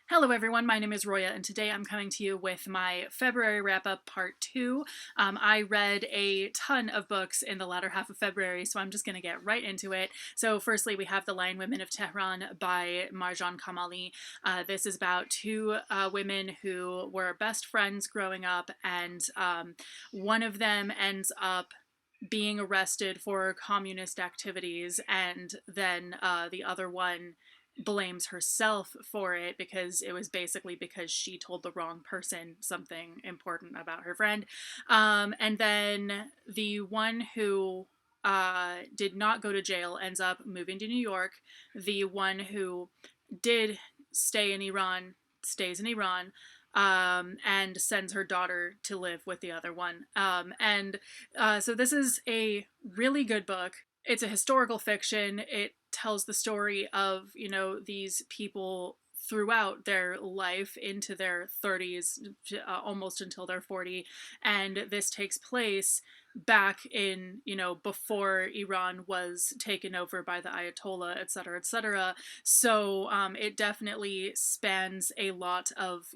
Hello everyone, my name is Roya and today I'm coming to you with my February wrap-up part 2. I read a ton of books in the latter half of February, so I'm just going to get right into it. So firstly we have The Lion Women of Tehran by Marjan Kamali. This is about two women who were best friends growing up, and one of them ends up being arrested for communist activities, and then the other one blames herself for it because it was basically because she told the wrong person something important about her friend. And then the one who did not go to jail ends up moving to New York. The one who did stay in Iran stays in Iran, and sends her daughter to live with the other one. So this is a really good book. It's a historical fiction. It tells the story of, these people throughout their life into their 30s, almost until they're 40. And this takes place back in, before Iran was taken over by the Ayatollah, et cetera, et cetera. So it definitely spans a lot of,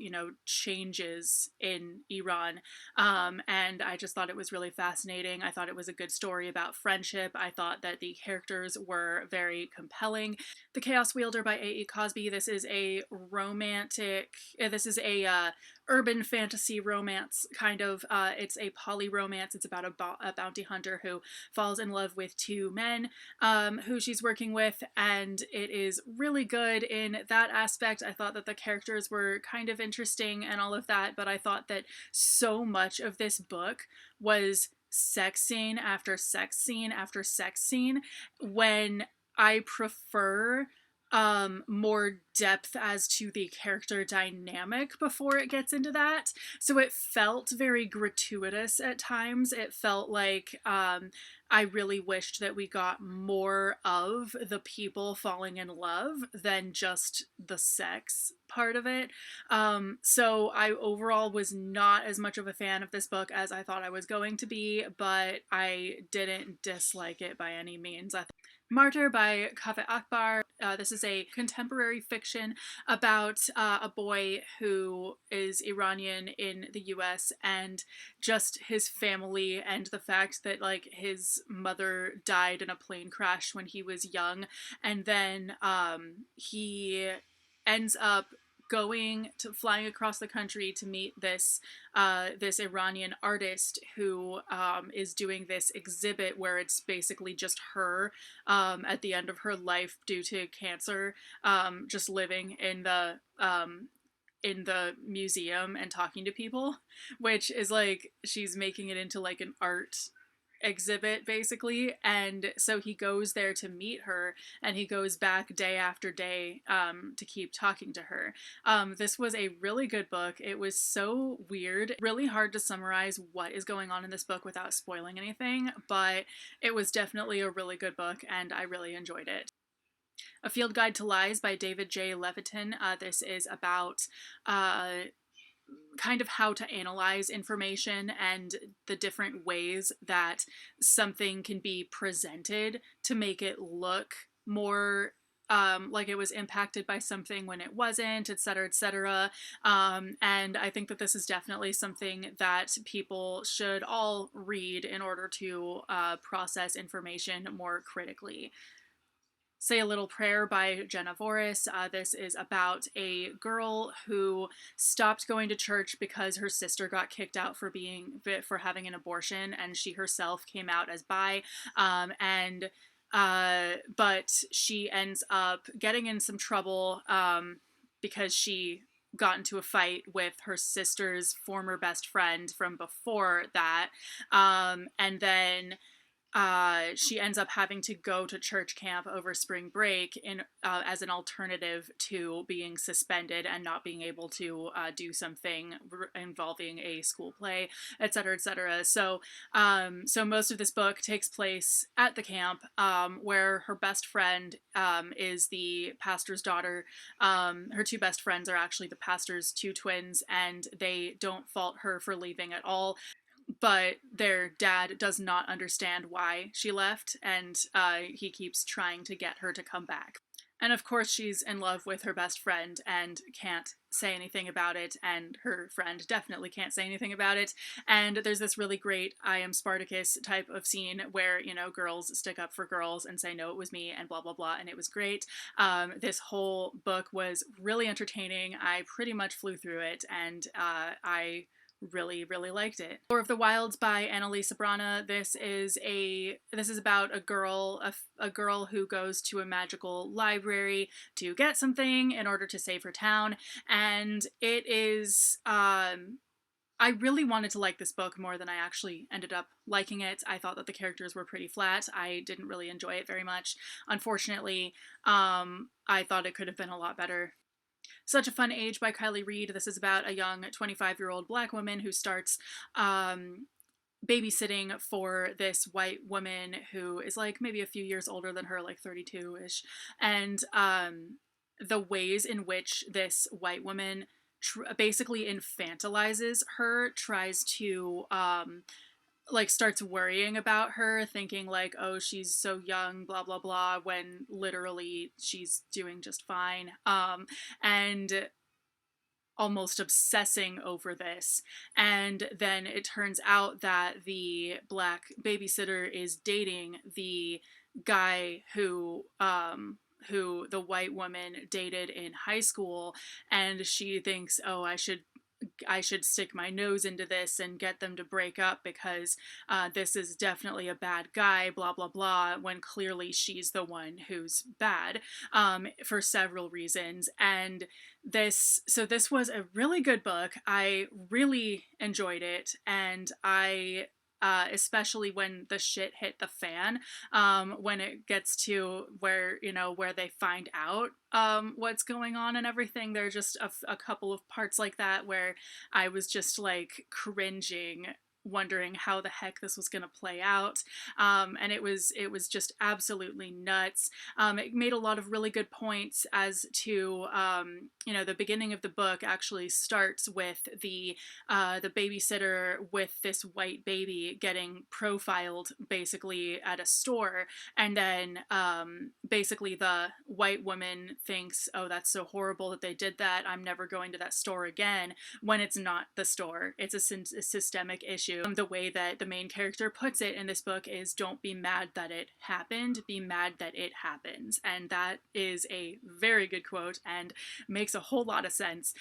changes in Iran. And I just thought it was really fascinating. I thought it was a good story about friendship. I thought that the characters were very compelling. The Chaos Wielder by A.E. Cosby. This is a urban fantasy romance, kind of. It's a poly romance. It's about a bounty hunter who falls in love with two men who she's working with, and it is really good in that aspect. I thought that the characters were kind of interesting and all of that, but I thought that so much of this book was sex scene after sex scene after sex scene, when I prefer more depth as to the character dynamic before it gets into that. So it felt very gratuitous at times. It felt like I really wished that we got more of the people falling in love than just the sex part of it. So I overall was not as much of a fan of this book as I thought I was going to be, but I didn't dislike it by any means. Martyr by Kaveh Akbar. This is a contemporary fiction about a boy who is Iranian in the US, and just his family, and the fact that his mother died in a plane crash when he was young, and then he ends up flying across the country to meet this Iranian artist who is doing this exhibit where it's basically just her at the end of her life due to cancer, just living in the museum and talking to people, which is she's making it into an art exhibit basically. And so he goes there to meet her, and he goes back day after day to keep talking to her. This was a really good book. It was so weird, really hard to summarize what is going on in this book without spoiling anything, but it was definitely a really good book and I really enjoyed it. A Field Guide to Lies by David J. Levitin. This is about kind of how to analyze information and the different ways that something can be presented to make it look more like it was impacted by something when it wasn't, etc., etc. And I think that this is definitely something that people should all read in order to process information more critically. Say a Little Prayer by Jenna Voris. This is about a girl who stopped going to church because her sister got kicked out for having an abortion, and she herself came out as bi. But she ends up getting in some trouble because she got into a fight with her sister's former best friend from before that, and then she ends up having to go to church camp over spring break as an alternative to being suspended and not being able to do something involving a school play, etc., etc. So most of this book takes place at the camp, where her best friend is the pastor's daughter. Her two best friends are actually the pastor's two twins, and they don't fault her for leaving at all, but their dad does not understand why she left, and he keeps trying to get her to come back. And of course, she's in love with her best friend and can't say anything about it, and her friend definitely can't say anything about it. And there's this really great I am Spartacus type of scene where, you know, girls stick up for girls and say, no, it was me, and blah, blah, blah. And it was great. This whole book was really entertaining. I pretty much flew through it, and I really, really liked it. War of the Wilds by Annalisa Brana. This is about a girl who goes to a magical library to get something in order to save her town, and it is I really wanted to like this book more than I actually ended up liking it. I thought that the characters were pretty flat. I didn't really enjoy it very much. Unfortunately, I thought it could have been a lot better. Such a Fun Age by Kylie Reed. This is about a young 25-year-old Black woman who starts babysitting for this white woman who is like maybe a few years older than her, like 32-ish. And the ways in which this white woman basically infantilizes her, tries to like starts worrying about her, thinking like, oh, she's so young, blah blah blah, when literally she's doing just fine, and almost obsessing over this. And then it turns out that the Black babysitter is dating the guy who the white woman dated in high school, and she thinks, oh, I should stick my nose into this and get them to break up because this is definitely a bad guy, blah, blah, blah, when clearly she's the one who's bad, for several reasons. And this was a really good book. I really enjoyed it, and especially when the shit hit the fan, when it gets to where, you know, where they find out what's going on and everything. There are just a couple of parts like that where I was just like cringing, wondering how the heck this was going to play out, and it was just absolutely nuts. It made a lot of really good points as to you know, the beginning of the book actually starts with the babysitter with this white baby getting profiled basically at a store, and then basically the white woman thinks, oh, that's so horrible that they did that, I'm never going to that store again, when it's not the store, it's a systemic issue. The way that the main character puts it in this book is, don't be mad that it happened, be mad that it happens. And that is a very good quote and makes a whole lot of sense.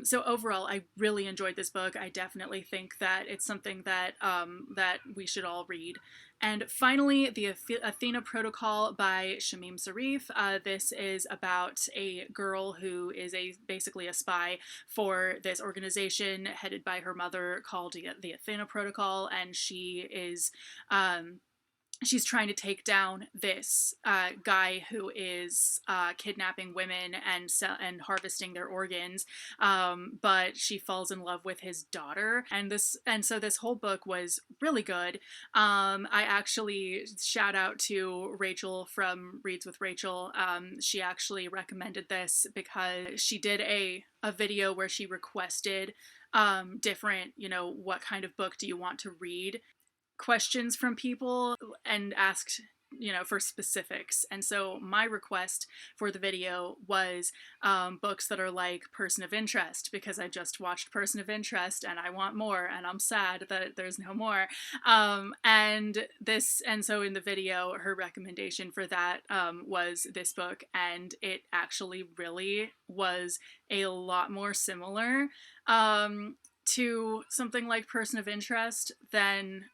So overall, I really enjoyed this book. I definitely think that it's something that that we should all read. And finally, the Athena Protocol by Shamim Sarif. This is about a girl who is basically a spy for this organization headed by her mother called the Athena Protocol, and she is she's trying to take down this guy who is kidnapping women and harvesting their organs, but she falls in love with his daughter, and so this whole book was really good. I actually shout out to Rachel from Reads with Rachel. She actually recommended this because she did a video where she requested different, you know, what kind of book do you want to read questions from people, and asked, you know, for specifics. And so my request for the video was books that are like Person of Interest, because I just watched Person of Interest and I want more, and I'm sad that there's no more. And so in the video, her recommendation for that was this book, and it actually really was a lot more similar to something like Person of Interest than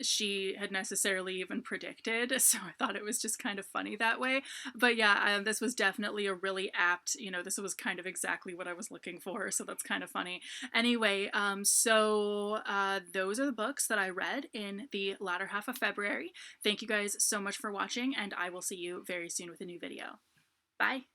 she had necessarily even predicted. So I thought it was just kind of funny that way. But yeah, this was definitely a really apt, you know, this was kind of exactly what I was looking for. So that's kind of funny. Anyway, so those are the books that I read in the latter half of February. Thank you guys so much for watching, and I will see you very soon with a new video. Bye.